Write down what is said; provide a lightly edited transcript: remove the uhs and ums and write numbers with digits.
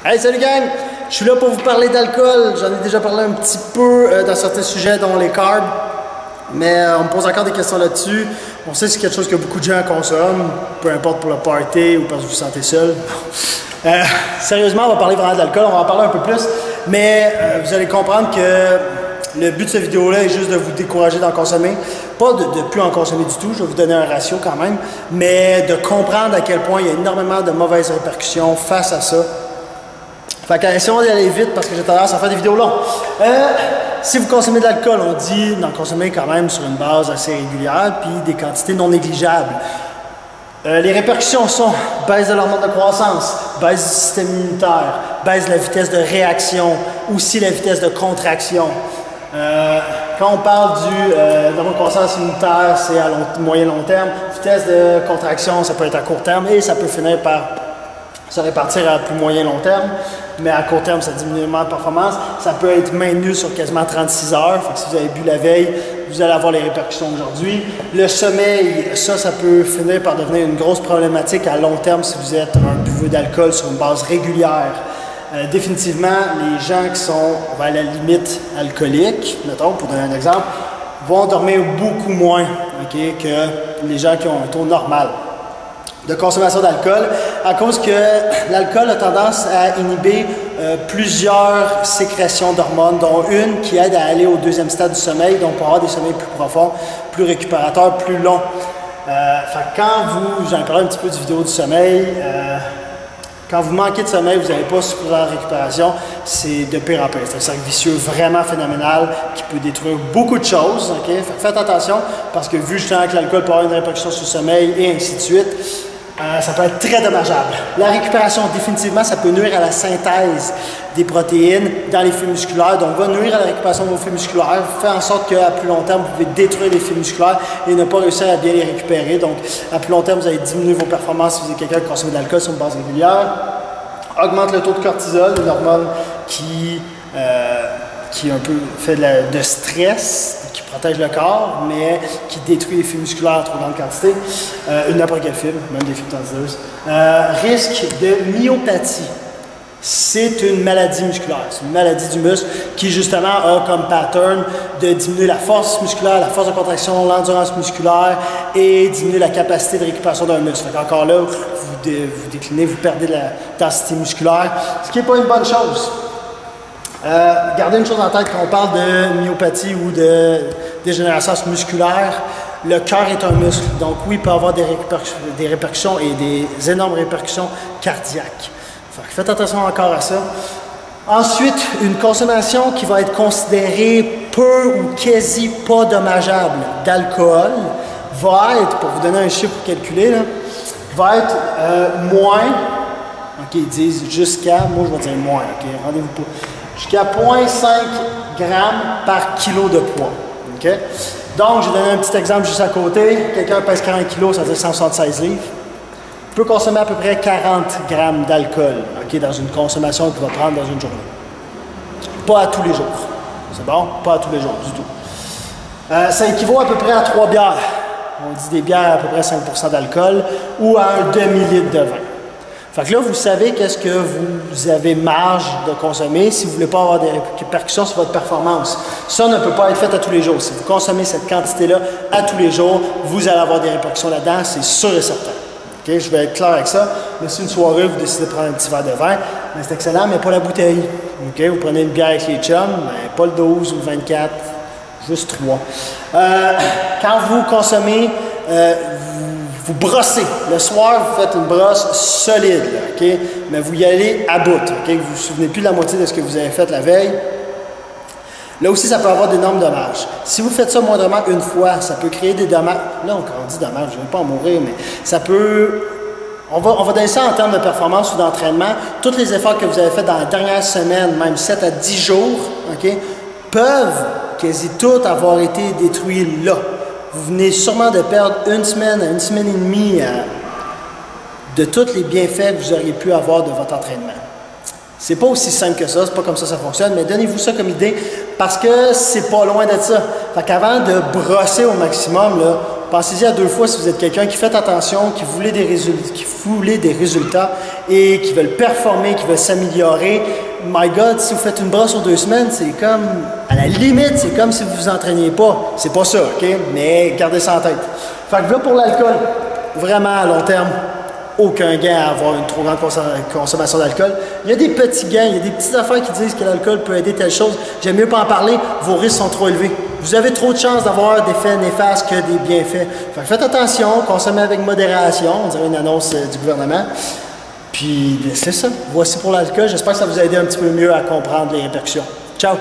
Hey, salut gang! Je suis là pour vous parler d'alcool. J'en ai déjà parlé un petit peu dans certains sujets, dont les carbs. Mais on me pose encore des questions là-dessus. On sait que c'est quelque chose que beaucoup de gens consomment, peu importe pour le party ou parce que vous vous sentez seul. Sérieusement, on va parler vraiment d'alcool, on va en parler un peu plus. Mais vous allez comprendre que le but de cette vidéo-là est juste de vous décourager d'en consommer. Pas de plus en consommer du tout, je vais vous donner un ratio quand même, mais de comprendre à quel point il y a énormément de mauvaises répercussions face à ça. Fait que essayons d'y aller vite parce que j'ai tendance à faire des vidéos longues. Si vous consommez de l'alcool, on dit d'en consommer quand même sur une base assez régulière puis des quantités non négligeables. Les répercussions sont baisse de l'hormone de croissance, baisse du système immunitaire, baisse de la vitesse de réaction, aussi la vitesse de contraction. Quand on parle de l'hormone de croissance immunitaire, c'est à moyen-long terme. Vitesse de contraction, ça peut être à court terme et ça peut finir par se répartir à plus moyen-long terme. Mais à court terme, ça diminue la performance. Ça peut être maintenu sur quasiment 36 heures. Fait que si vous avez bu la veille, vous allez avoir les répercussions aujourd'hui. Le sommeil, ça peut finir par devenir une grosse problématique à long terme si vous êtes un buveur d'alcool sur une base régulière. Définitivement, les gens qui sont à la limite alcoolique, mettons, pour donner un exemple, vont dormir beaucoup moins que les gens qui ont un taux normal de consommation d'alcool, à cause que l'alcool a tendance à inhiber plusieurs sécrétions d'hormones, dont une qui aide à aller au deuxième stade du sommeil, donc pour avoir des sommeils plus profonds, plus récupérateurs, plus longs. Quand j'en ai parlé un petit peu du vidéo du sommeil, quand vous manquez de sommeil, vous n'avez pas suffisamment de récupération, c'est de pire en pire. C'est un cercle vicieux vraiment phénoménal qui peut détruire beaucoup de choses. Faites attention parce que vu justement que l'alcool peut avoir une répercussion sur le sommeil et ainsi de suite, ça peut être très dommageable. La récupération, définitivement, ça peut nuire à la synthèse des protéines dans les fibres musculaires, donc va nuire à la récupération de vos fibres musculaires, faire en sorte qu'à plus long terme, vous pouvez détruire les fibres musculaires et ne pas réussir à bien les récupérer. Donc, à plus long terme, vous allez diminuer vos performances si vous êtes quelqu'un qui consomme de l'alcool sur une base régulière. Augmente le taux de cortisol, une hormone qui un peu fait de stress, qui protège le corps, mais qui détruit les fibres musculaires en trop grande quantité. N'importe quelle fibre, même des fibres tendineuses. Risque de myopathie. C'est une maladie musculaire, c'est une maladie du muscle qui justement a comme pattern de diminuer la force musculaire, la force de contraction, l'endurance musculaire et diminuer la capacité de récupération d'un muscle. Encore là, vous déclinez, vous perdez de la densité musculaire, ce qui n'est pas une bonne chose. Gardez une chose en tête quand on parle de myopathie ou de dégénérescence musculaire, le cœur est un muscle, donc oui, il peut avoir des répercussions et des énormes répercussions cardiaques. Faites attention encore à ça. Ensuite, une consommation qui va être considérée peu ou quasi pas dommageable d'alcool va être, pour vous donner un chiffre pour calculer, là, va être moins, ils disent jusqu'à, moi je vais dire moins, rendez-vous pas, jusqu'à 0,5 grammes par kilo de poids. Donc, je vais donner un petit exemple juste à côté. Quelqu'un pèse 40 kg, ça veut dire 176 livres. Peut consommer à peu près 40 grammes d'alcool dans une consommation qu'il va prendre dans une journée. Pas à tous les jours. C'est bon? Pas à tous les jours du tout. Ça équivaut à peu près à 3 bières. On dit des bières à peu près 5% d'alcool ou à un demi-litre de vin. Fait que là, vous savez qu'est-ce que vous avez marge de consommer si vous ne voulez pas avoir des répercussions sur votre performance. Ça ne peut pas être fait à tous les jours. Si vous consommez cette quantité-là à tous les jours, vous allez avoir des répercussions là-dedans, c'est sûr et certain. Je vais être clair avec ça. Mais si une soirée, vous décidez de prendre un petit verre de vin, c'est excellent, mais pas la bouteille. Vous prenez une bière avec les chums, pas le 12 ou le 24, juste 3. Quand vous consommez, vous brossez. Le soir, vous faites une brosse solide, mais vous y allez à bout. Vous ne vous souvenez plus de la moitié de ce que vous avez fait la veille. Là aussi, ça peut avoir d'énormes dommages. Si vous faites ça moindrement une fois, ça peut créer des dommages. Là, quand on dit dommages, je ne vais pas en mourir, mais ça peut... On va donner ça en termes de performance ou d'entraînement. Tous les efforts que vous avez faits dans la dernière semaine, même 7 à 10 jours, peuvent quasi tous avoir été détruits là. Vous venez sûrement de perdre une semaine à une semaine et demie de tous les bienfaits que vous auriez pu avoir de votre entraînement. C'est pas aussi simple que ça, c'est pas comme ça fonctionne, mais donnez-vous ça comme idée parce que c'est pas loin de ça. Fait qu'avant de brosser au maximum, là, Pensez-y à 2 fois si vous êtes quelqu'un qui fait attention, qui voulait des résultats et qui veulent performer, qui veulent s'améliorer. My God, si vous faites une brosse aux 2 semaines, c'est comme, à la limite, c'est comme si vous vous entraîniez pas. C'est pas ça, OK? Mais gardez ça en tête. Fait que là, pour l'alcool, vraiment à long terme, aucun gain à avoir une trop grande consommation d'alcool. Il y a des petits gains, il y a des petites affaires qui disent que l'alcool peut aider telle chose. J'aime mieux pas en parler, vos risques sont trop élevés. Vous avez trop de chances d'avoir des effets néfastes que des bienfaits. Fait que faites attention, consommez avec modération, on dirait une annonce du gouvernement. Puis c'est ça, voici pour l'alcool. J'espère que ça vous a aidé un petit peu mieux à comprendre les répercussions. Ciao!